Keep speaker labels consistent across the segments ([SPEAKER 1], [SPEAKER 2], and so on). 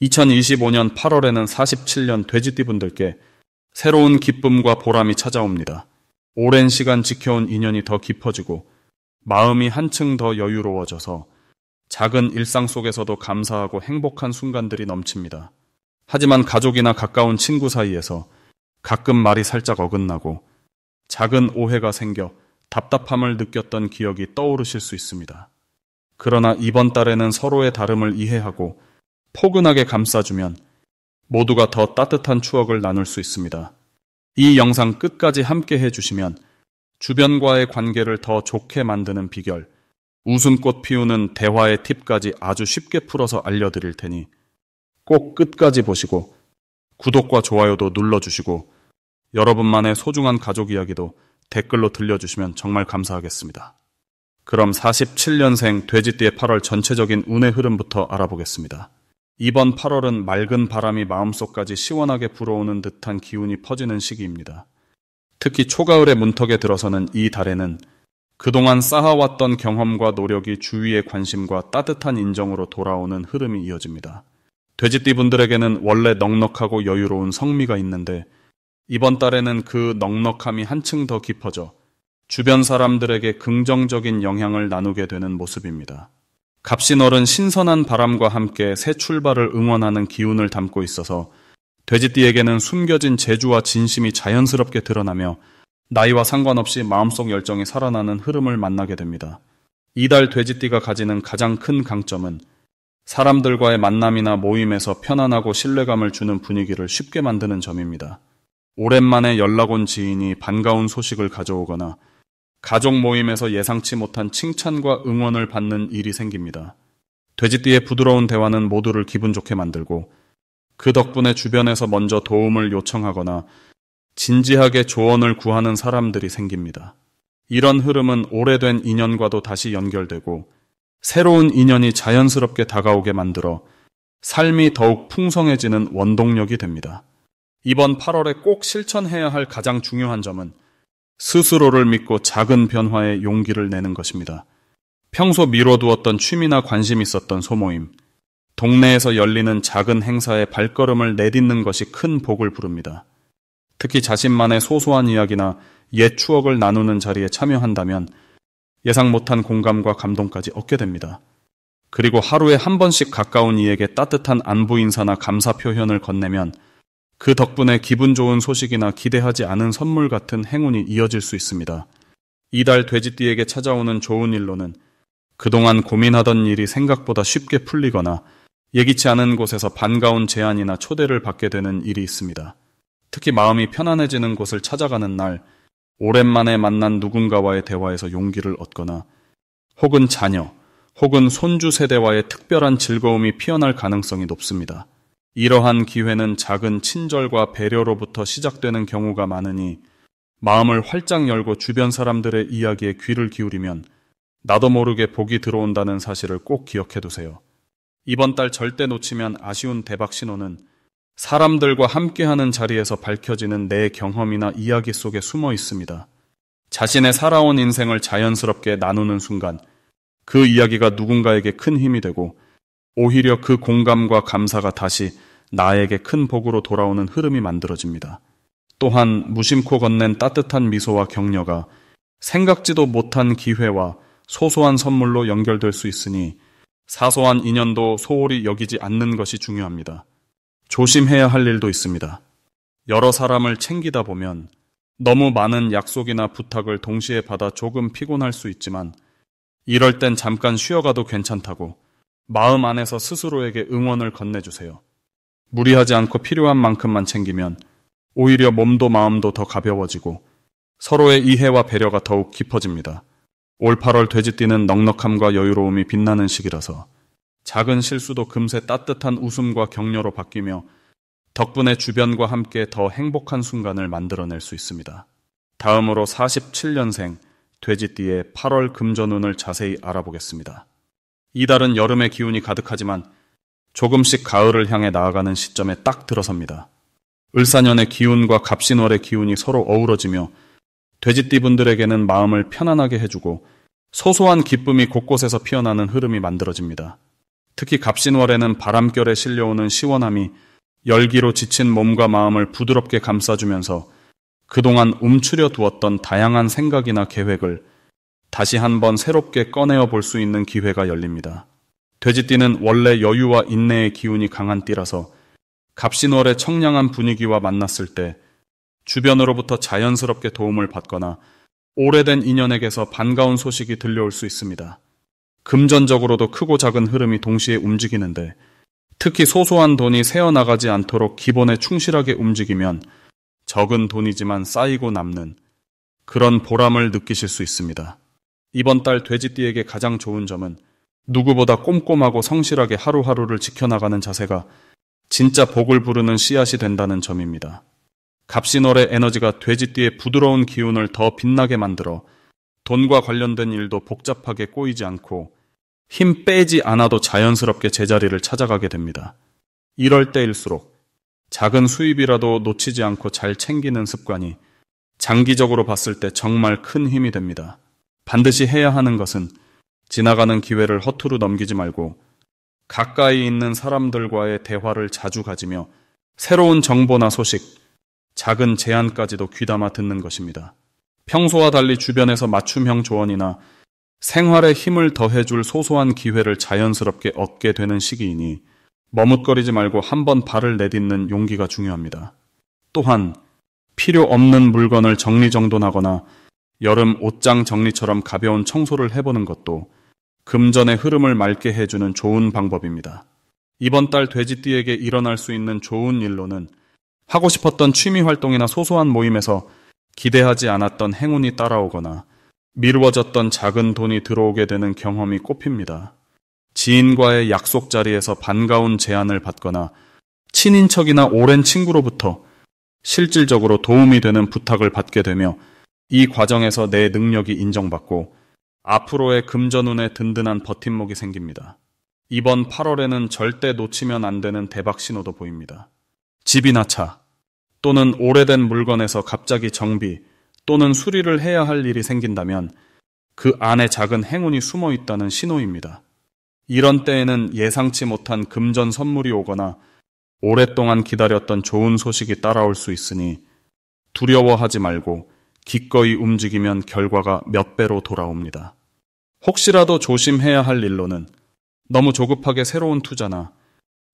[SPEAKER 1] 2025년 8월에는 47년 돼지띠분들께 새로운 기쁨과 보람이 찾아옵니다. 오랜 시간 지켜온 인연이 더 깊어지고 마음이 한층 더 여유로워져서 작은 일상 속에서도 감사하고 행복한 순간들이 넘칩니다. 하지만 가족이나 가까운 친구 사이에서 가끔 말이 살짝 어긋나고 작은 오해가 생겨 답답함을 느꼈던 기억이 떠오르실 수 있습니다. 그러나 이번 달에는 서로의 다름을 이해하고 포근하게 감싸주면 모두가 더 따뜻한 추억을 나눌 수 있습니다. 이 영상 끝까지 함께 해주시면 주변과의 관계를 더 좋게 만드는 비결, 웃음꽃 피우는 대화의 팁까지 아주 쉽게 풀어서 알려드릴 테니 꼭 끝까지 보시고 구독과 좋아요도 눌러주시고 여러분만의 소중한 가족 이야기도 댓글로 들려주시면 정말 감사하겠습니다. 그럼 47년생 돼지띠의 8월 전체적인 운의 흐름부터 알아보겠습니다. 이번 8월은 맑은 바람이 마음속까지 시원하게 불어오는 듯한 기운이 퍼지는 시기입니다. 특히 초가을의 문턱에 들어서는 이 달에는 그동안 쌓아왔던 경험과 노력이 주위의 관심과 따뜻한 인정으로 돌아오는 흐름이 이어집니다. 돼지띠 분들에게는 원래 넉넉하고 여유로운 성미가 있는데 이번 달에는 그 넉넉함이 한층 더 깊어져 주변 사람들에게 긍정적인 영향을 나누게 되는 모습입니다. 값이 오른 신선한 바람과 함께 새 출발을 응원하는 기운을 담고 있어서 돼지띠에게는 숨겨진 재주와 진심이 자연스럽게 드러나며 나이와 상관없이 마음속 열정이 살아나는 흐름을 만나게 됩니다. 이달 돼지띠가 가지는 가장 큰 강점은 사람들과의 만남이나 모임에서 편안하고 신뢰감을 주는 분위기를 쉽게 만드는 점입니다. 오랜만에 연락 온 지인이 반가운 소식을 가져오거나 가족 모임에서 예상치 못한 칭찬과 응원을 받는 일이 생깁니다. 돼지띠의 부드러운 대화는 모두를 기분 좋게 만들고 그 덕분에 주변에서 먼저 도움을 요청하거나 진지하게 조언을 구하는 사람들이 생깁니다. 이런 흐름은 오래된 인연과도 다시 연결되고 새로운 인연이 자연스럽게 다가오게 만들어 삶이 더욱 풍성해지는 원동력이 됩니다. 이번 8월에 꼭 실천해야 할 가장 중요한 점은 스스로를 믿고 작은 변화에 용기를 내는 것입니다. 평소 미뤄두었던 취미나 관심 있었던 소모임, 동네에서 열리는 작은 행사에 발걸음을 내딛는 것이 큰 복을 부릅니다. 특히 자신만의 소소한 이야기나 옛 추억을 나누는 자리에 참여한다면 예상 못한 공감과 감동까지 얻게 됩니다. 그리고 하루에 한 번씩 가까운 이에게 따뜻한 안부 인사나 감사 표현을 건네면 그 덕분에 기분 좋은 소식이나 기대하지 않은 선물 같은 행운이 이어질 수 있습니다. 이달 돼지띠에게 찾아오는 좋은 일로는 그동안 고민하던 일이 생각보다 쉽게 풀리거나 예기치 않은 곳에서 반가운 제안이나 초대를 받게 되는 일이 있습니다. 특히 마음이 편안해지는 곳을 찾아가는 날, 오랜만에 만난 누군가와의 대화에서 용기를 얻거나 혹은 자녀, 혹은 손주 세대와의 특별한 즐거움이 피어날 가능성이 높습니다. 이러한 기회는 작은 친절과 배려로부터 시작되는 경우가 많으니 마음을 활짝 열고 주변 사람들의 이야기에 귀를 기울이면 나도 모르게 복이 들어온다는 사실을 꼭 기억해두세요. 이번 달 절대 놓치면 아쉬운 대박 신호는 사람들과 함께하는 자리에서 밝혀지는 내 경험이나 이야기 속에 숨어 있습니다. 자신의 살아온 인생을 자연스럽게 나누는 순간 그 이야기가 누군가에게 큰 힘이 되고 오히려 그 공감과 감사가 다시 나에게 큰 복으로 돌아오는 흐름이 만들어집니다. 또한 무심코 건넨 따뜻한 미소와 격려가 생각지도 못한 기회와 소소한 선물로 연결될 수 있으니 사소한 인연도 소홀히 여기지 않는 것이 중요합니다. 조심해야 할 일도 있습니다. 여러 사람을 챙기다 보면 너무 많은 약속이나 부탁을 동시에 받아 조금 피곤할 수 있지만 이럴 땐 잠깐 쉬어가도 괜찮다고 마음 안에서 스스로에게 응원을 건네주세요. 무리하지 않고 필요한 만큼만 챙기면 오히려 몸도 마음도 더 가벼워지고 서로의 이해와 배려가 더욱 깊어집니다. 올 8월 돼지띠는 넉넉함과 여유로움이 빛나는 시기라서 작은 실수도 금세 따뜻한 웃음과 격려로 바뀌며 덕분에 주변과 함께 더 행복한 순간을 만들어낼 수 있습니다. 다음으로 47년생 돼지띠의 8월 금전운을 자세히 알아보겠습니다. 이달은 여름의 기운이 가득하지만 조금씩 가을을 향해 나아가는 시점에 딱 들어섭니다. 을사년의 기운과 갑신월의 기운이 서로 어우러지며 돼지띠 분들에게는 마음을 편안하게 해주고 소소한 기쁨이 곳곳에서 피어나는 흐름이 만들어집니다. 특히 갑신월에는 바람결에 실려오는 시원함이 열기로 지친 몸과 마음을 부드럽게 감싸주면서 그동안 움츠려 두었던 다양한 생각이나 계획을 다시 한번 새롭게 꺼내어 볼 수 있는 기회가 열립니다. 돼지띠는 원래 여유와 인내의 기운이 강한 띠라서 갑신월의 청량한 분위기와 만났을 때 주변으로부터 자연스럽게 도움을 받거나 오래된 인연에게서 반가운 소식이 들려올 수 있습니다. 금전적으로도 크고 작은 흐름이 동시에 움직이는데 특히 소소한 돈이 새어나가지 않도록 기본에 충실하게 움직이면 적은 돈이지만 쌓이고 남는 그런 보람을 느끼실 수 있습니다. 이번 달 돼지띠에게 가장 좋은 점은 누구보다 꼼꼼하고 성실하게 하루하루를 지켜나가는 자세가 진짜 복을 부르는 씨앗이 된다는 점입니다. 갑신월의 에너지가 돼지띠의 부드러운 기운을 더 빛나게 만들어 돈과 관련된 일도 복잡하게 꼬이지 않고 힘 빼지 않아도 자연스럽게 제자리를 찾아가게 됩니다. 이럴 때일수록 작은 수입이라도 놓치지 않고 잘 챙기는 습관이 장기적으로 봤을 때 정말 큰 힘이 됩니다. 반드시 해야 하는 것은 지나가는 기회를 허투루 넘기지 말고 가까이 있는 사람들과의 대화를 자주 가지며 새로운 정보나 소식, 작은 제안까지도 귀담아 듣는 것입니다. 평소와 달리 주변에서 맞춤형 조언이나 생활에 힘을 더해줄 소소한 기회를 자연스럽게 얻게 되는 시기이니 머뭇거리지 말고 한번 발을 내딛는 용기가 중요합니다. 또한 필요 없는 물건을 정리정돈하거나 여름 옷장 정리처럼 가벼운 청소를 해보는 것도 금전의 흐름을 맑게 해주는 좋은 방법입니다. 이번 달 돼지띠에게 일어날 수 있는 좋은 일로는 하고 싶었던 취미 활동이나 소소한 모임에서 기대하지 않았던 행운이 따라오거나 미루어졌던 작은 돈이 들어오게 되는 경험이 꼽힙니다. 지인과의 약속 자리에서 반가운 제안을 받거나 친인척이나 오랜 친구로부터 실질적으로 도움이 되는 부탁을 받게 되며 이 과정에서 내 능력이 인정받고 앞으로의 금전운에 든든한 버팀목이 생깁니다. 이번 8월에는 절대 놓치면 안 되는 대박 신호도 보입니다. 집이나 차 또는 오래된 물건에서 갑자기 정비 또는 수리를 해야 할 일이 생긴다면 그 안에 작은 행운이 숨어 있다는 신호입니다. 이런 때에는 예상치 못한 금전 선물이 오거나 오랫동안 기다렸던 좋은 소식이 따라올 수 있으니 두려워하지 말고 기꺼이 움직이면 결과가 몇 배로 돌아옵니다. 혹시라도 조심해야 할 일로는 너무 조급하게 새로운 투자나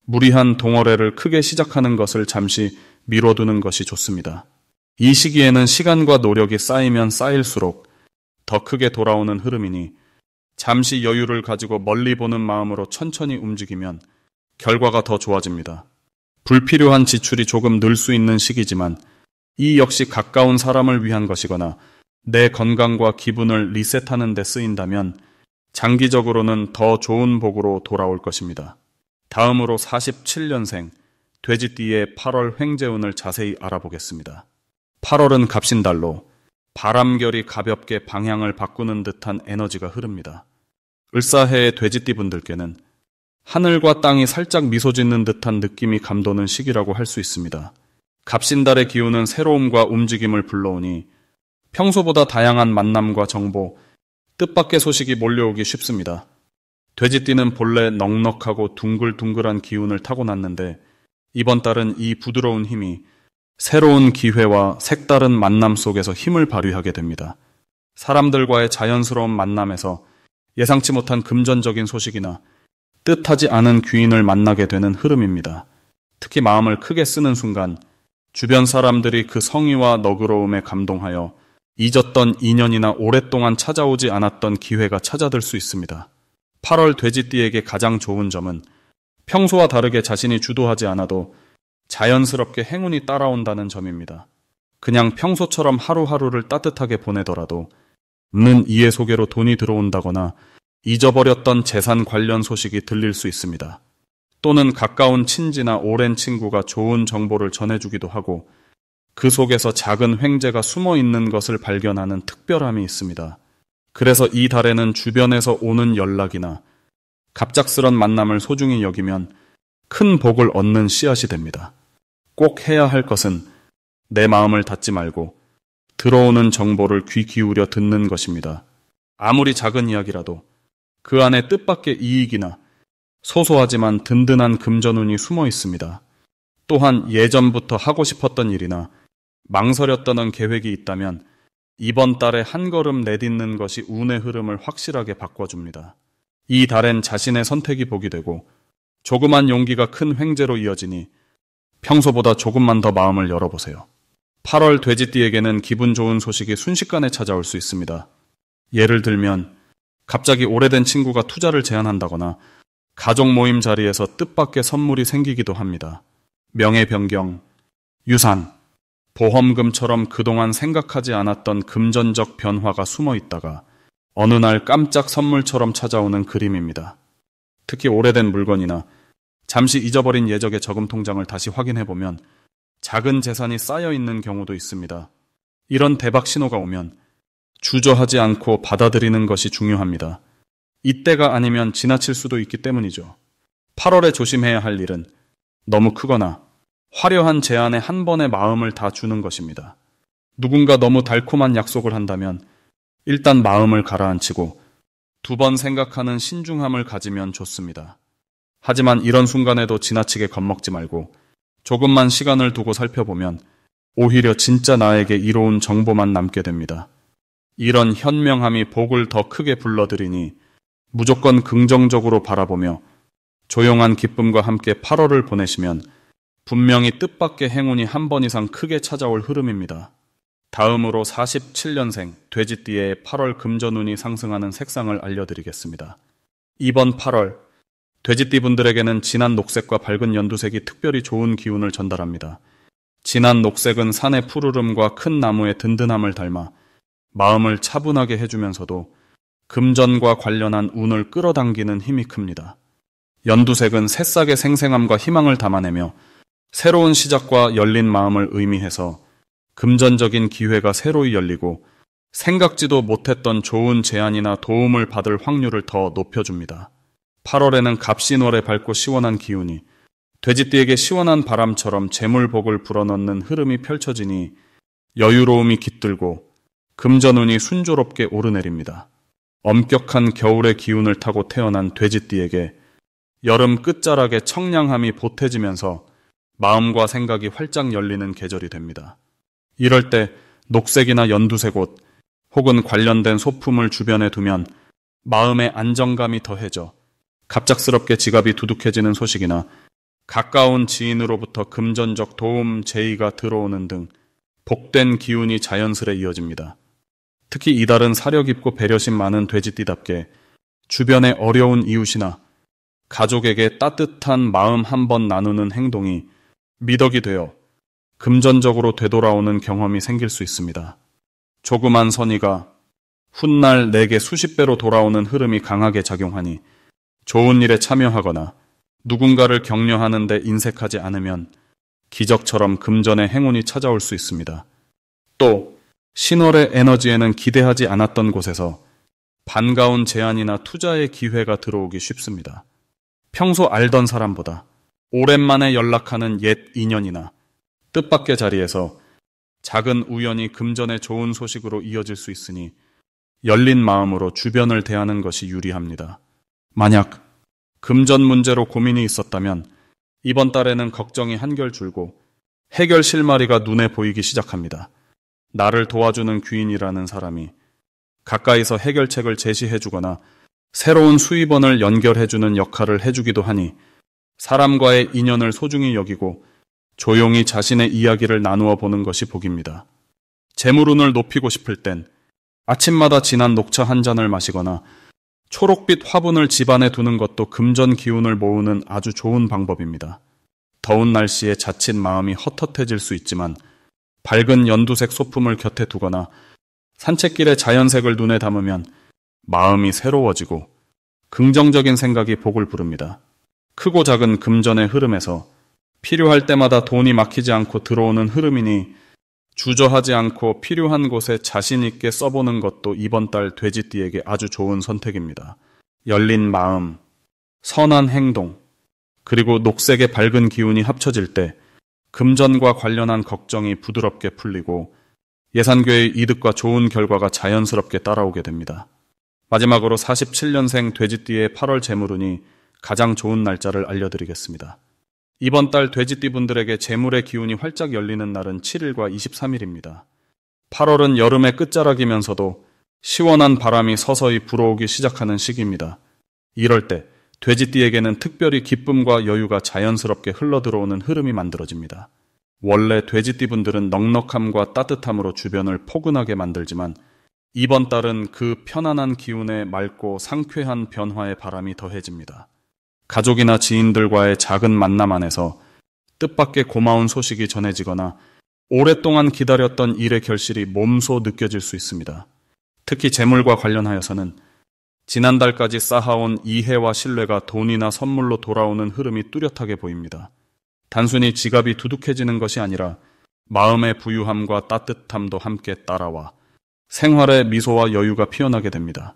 [SPEAKER 1] 무리한 동어래를 크게 시작하는 것을 잠시 미뤄두는 것이 좋습니다. 이 시기에는 시간과 노력이 쌓이면 쌓일수록 더 크게 돌아오는 흐름이니 잠시 여유를 가지고 멀리 보는 마음으로 천천히 움직이면 결과가 더 좋아집니다. 불필요한 지출이 조금 늘 수 있는 시기지만 이 역시 가까운 사람을 위한 것이거나 내 건강과 기분을 리셋하는 데 쓰인다면 장기적으로는 더 좋은 복으로 돌아올 것입니다. 다음으로 47년생 돼지띠의 8월 횡재운을 자세히 알아보겠습니다. 8월은 갑신달로 바람결이 가볍게 방향을 바꾸는 듯한 에너지가 흐릅니다. 을사해의 돼지띠 분들께는 하늘과 땅이 살짝 미소 짓는 듯한 느낌이 감도는 시기라고 할 수 있습니다. 갑신달의 기운은 새로움과 움직임을 불러오니 평소보다 다양한 만남과 정보, 뜻밖의 소식이 몰려오기 쉽습니다. 돼지띠는 본래 넉넉하고 둥글둥글한 기운을 타고났는데 이번 달은 이 부드러운 힘이 새로운 기회와 색다른 만남 속에서 힘을 발휘하게 됩니다. 사람들과의 자연스러운 만남에서 예상치 못한 금전적인 소식이나 뜻하지 않은 귀인을 만나게 되는 흐름입니다. 특히 마음을 크게 쓰는 순간 주변 사람들이 그 성의와 너그러움에 감동하여 잊었던 인연이나 오랫동안 찾아오지 않았던 기회가 찾아들 수 있습니다. 8월 돼지띠에게 가장 좋은 점은 평소와 다르게 자신이 주도하지 않아도 자연스럽게 행운이 따라온다는 점입니다. 그냥 평소처럼 하루하루를 따뜻하게 보내더라도 없는 이해 소개로 돈이 들어온다거나 잊어버렸던 재산 관련 소식이 들릴 수 있습니다. 또는 가까운 친지나 오랜 친구가 좋은 정보를 전해주기도 하고 그 속에서 작은 횡재가 숨어 있는 것을 발견하는 특별함이 있습니다. 그래서 이 달에는 주변에서 오는 연락이나 갑작스런 만남을 소중히 여기면 큰 복을 얻는 씨앗이 됩니다. 꼭 해야 할 것은 내 마음을 닫지 말고 들어오는 정보를 귀 기울여 듣는 것입니다. 아무리 작은 이야기라도 그 안에 뜻밖의 이익이나 소소하지만 든든한 금전운이 숨어 있습니다. 또한 예전부터 하고 싶었던 일이나 망설였던 계획이 있다면 이번 달에 한 걸음 내딛는 것이 운의 흐름을 확실하게 바꿔줍니다. 이 달엔 자신의 선택이 복이 되고 조그만 용기가 큰 횡재로 이어지니 평소보다 조금만 더 마음을 열어보세요. 8월 돼지띠에게는 기분 좋은 소식이 순식간에 찾아올 수 있습니다. 예를 들면 갑자기 오래된 친구가 투자를 제안한다거나 가족 모임 자리에서 뜻밖의 선물이 생기기도 합니다. 명예 변경, 유산, 보험금처럼 그동안 생각하지 않았던 금전적 변화가 숨어 있다가 어느 날 깜짝 선물처럼 찾아오는 그림입니다. 특히 오래된 물건이나 잠시 잊어버린 예적의 저금 통장을 다시 확인해보면 작은 재산이 쌓여 있는 경우도 있습니다. 이런 대박 신호가 오면 주저하지 않고 받아들이는 것이 중요합니다. 이때가 아니면 지나칠 수도 있기 때문이죠. 8월에 조심해야 할 일은 너무 크거나 화려한 제안에 한 번에 마음을 다 주는 것입니다. 누군가 너무 달콤한 약속을 한다면 일단 마음을 가라앉히고 2번 생각하는 신중함을 가지면 좋습니다. 하지만 이런 순간에도 지나치게 겁먹지 말고 조금만 시간을 두고 살펴보면 오히려 진짜 나에게 이로운 정보만 남게 됩니다. 이런 현명함이 복을 더 크게 불러들이니 무조건 긍정적으로 바라보며 조용한 기쁨과 함께 8월을 보내시면 분명히 뜻밖의 행운이 한 번 이상 크게 찾아올 흐름입니다. 다음으로 47년생 돼지띠의 8월 금전운이 상승하는 색상을 알려드리겠습니다. 이번 8월 돼지띠 분들에게는 진한 녹색과 밝은 연두색이 특별히 좋은 기운을 전달합니다. 진한 녹색은 산의 푸르름과 큰 나무의 든든함을 닮아 마음을 차분하게 해주면서도 금전과 관련한 운을 끌어당기는 힘이 큽니다. 연두색은 새싹의 생생함과 희망을 담아내며 새로운 시작과 열린 마음을 의미해서 금전적인 기회가 새로이 열리고 생각지도 못했던 좋은 제안이나 도움을 받을 확률을 더 높여줍니다. 8월에는 갑신월에 밝고 시원한 기운이 돼지띠에게 시원한 바람처럼 재물복을 불어넣는 흐름이 펼쳐지니 여유로움이 깃들고 금전운이 순조롭게 오르내립니다. 엄격한 겨울의 기운을 타고 태어난 돼지띠에게 여름 끝자락에 청량함이 보태지면서 마음과 생각이 활짝 열리는 계절이 됩니다. 이럴 때 녹색이나 연두색 옷 혹은 관련된 소품을 주변에 두면 마음의 안정감이 더해져 갑작스럽게 지갑이 두둑해지는 소식이나 가까운 지인으로부터 금전적 도움 제의가 들어오는 등 복된 기운이 자연스레 이어집니다. 특히 이달은 사려 깊고 배려심 많은 돼지띠답게 주변의 어려운 이웃이나 가족에게 따뜻한 마음 한번 나누는 행동이 미덕이 되어 금전적으로 되돌아오는 경험이 생길 수 있습니다. 조그만 선의가 훗날 내게 수십 배로 돌아오는 흐름이 강하게 작용하니 좋은 일에 참여하거나 누군가를 격려하는 데 인색하지 않으면 기적처럼 금전의 행운이 찾아올 수 있습니다. 또 신월의 에너지에는 기대하지 않았던 곳에서 반가운 제안이나 투자의 기회가 들어오기 쉽습니다. 평소 알던 사람보다 오랜만에 연락하는 옛 인연이나 뜻밖의 자리에서 작은 우연이 금전의 좋은 소식으로 이어질 수 있으니 열린 마음으로 주변을 대하는 것이 유리합니다. 만약 금전 문제로 고민이 있었다면 이번 달에는 걱정이 한결 줄고 해결 실마리가 눈에 보이기 시작합니다. 나를 도와주는 귀인이라는 사람이 가까이서 해결책을 제시해주거나 새로운 수입원을 연결해주는 역할을 해주기도 하니 사람과의 인연을 소중히 여기고 조용히 자신의 이야기를 나누어 보는 것이 복입니다. 재물운을 높이고 싶을 땐 아침마다 진한 녹차 한 잔을 마시거나 초록빛 화분을 집안에 두는 것도 금전 기운을 모으는 아주 좋은 방법입니다. 더운 날씨에 자칫 마음이 헛헛해질 수 있지만 밝은 연두색 소품을 곁에 두거나 산책길에 자연색을 눈에 담으면 마음이 새로워지고 긍정적인 생각이 복을 부릅니다. 크고 작은 금전의 흐름에서 필요할 때마다 돈이 막히지 않고 들어오는 흐름이니 주저하지 않고 필요한 곳에 자신 있게 써보는 것도 이번 달 돼지띠에게 아주 좋은 선택입니다. 열린 마음, 선한 행동, 그리고 녹색의 밝은 기운이 합쳐질 때 금전과 관련한 걱정이 부드럽게 풀리고 예산괴의 이득과 좋은 결과가 자연스럽게 따라오게 됩니다. 마지막으로 47년생 돼지띠의 8월 재물운이 가장 좋은 날짜를 알려드리겠습니다. 이번 달 돼지띠분들에게 재물의 기운이 활짝 열리는 날은 7일과 23일입니다. 8월은 여름의 끝자락이면서도 시원한 바람이 서서히 불어오기 시작하는 시기입니다. 이럴 때 돼지띠에게는 특별히 기쁨과 여유가 자연스럽게 흘러들어오는 흐름이 만들어집니다. 원래 돼지띠분들은 넉넉함과 따뜻함으로 주변을 포근하게 만들지만 이번 달은 그 편안한 기운에 맑고 상쾌한 변화의 바람이 더해집니다. 가족이나 지인들과의 작은 만남 안에서 뜻밖의 고마운 소식이 전해지거나 오랫동안 기다렸던 일의 결실이 몸소 느껴질 수 있습니다. 특히 재물과 관련하여서는 지난달까지 쌓아온 이해와 신뢰가 돈이나 선물로 돌아오는 흐름이 뚜렷하게 보입니다. 단순히 지갑이 두둑해지는 것이 아니라 마음의 부유함과 따뜻함도 함께 따라와 생활의 미소와 여유가 피어나게 됩니다.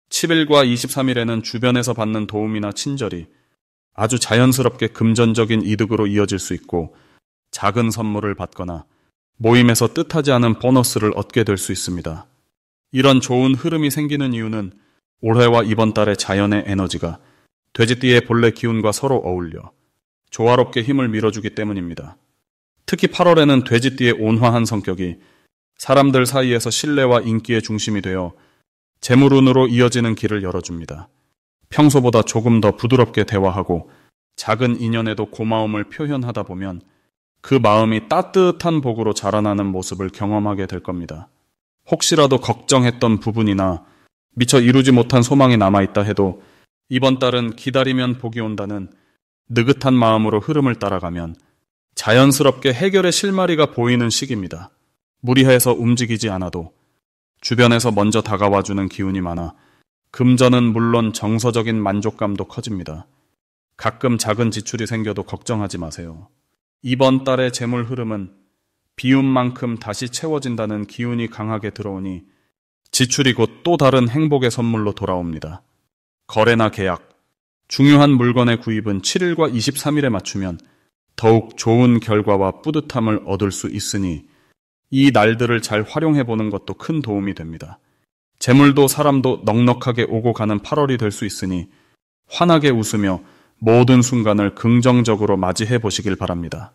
[SPEAKER 1] 10일과 23일에는 주변에서 받는 도움이나 친절이 아주 자연스럽게 금전적인 이득으로 이어질 수 있고 작은 선물을 받거나 모임에서 뜻하지 않은 보너스를 얻게 될 수 있습니다. 이런 좋은 흐름이 생기는 이유는 올해와 이번 달의 자연의 에너지가 돼지띠의 본래 기운과 서로 어울려 조화롭게 힘을 밀어주기 때문입니다. 특히 8월에는 돼지띠의 온화한 성격이 사람들 사이에서 신뢰와 인기의 중심이 되어 재물운으로 이어지는 길을 열어줍니다. 평소보다 조금 더 부드럽게 대화하고 작은 인연에도 고마움을 표현하다 보면 그 마음이 따뜻한 복으로 자라나는 모습을 경험하게 될 겁니다. 혹시라도 걱정했던 부분이나 미처 이루지 못한 소망이 남아있다 해도 이번 달은 기다리면 복이 온다는 느긋한 마음으로 흐름을 따라가면 자연스럽게 해결의 실마리가 보이는 시기입니다. 무리해서 움직이지 않아도 주변에서 먼저 다가와주는 기운이 많아 금전은 물론 정서적인 만족감도 커집니다. 가끔 작은 지출이 생겨도 걱정하지 마세요. 이번 달의 재물 흐름은 비운 만큼 다시 채워진다는 기운이 강하게 들어오니 지출이 곧 또 다른 행복의 선물로 돌아옵니다. 거래나 계약, 중요한 물건의 구입은 7일과 23일에 맞추면 더욱 좋은 결과와 뿌듯함을 얻을 수 있으니 이 날들을 잘 활용해보는 것도 큰 도움이 됩니다. 재물도 사람도 넉넉하게 오고 가는 8월이 될 수 있으니 환하게 웃으며 모든 순간을 긍정적으로 맞이해 보시길 바랍니다.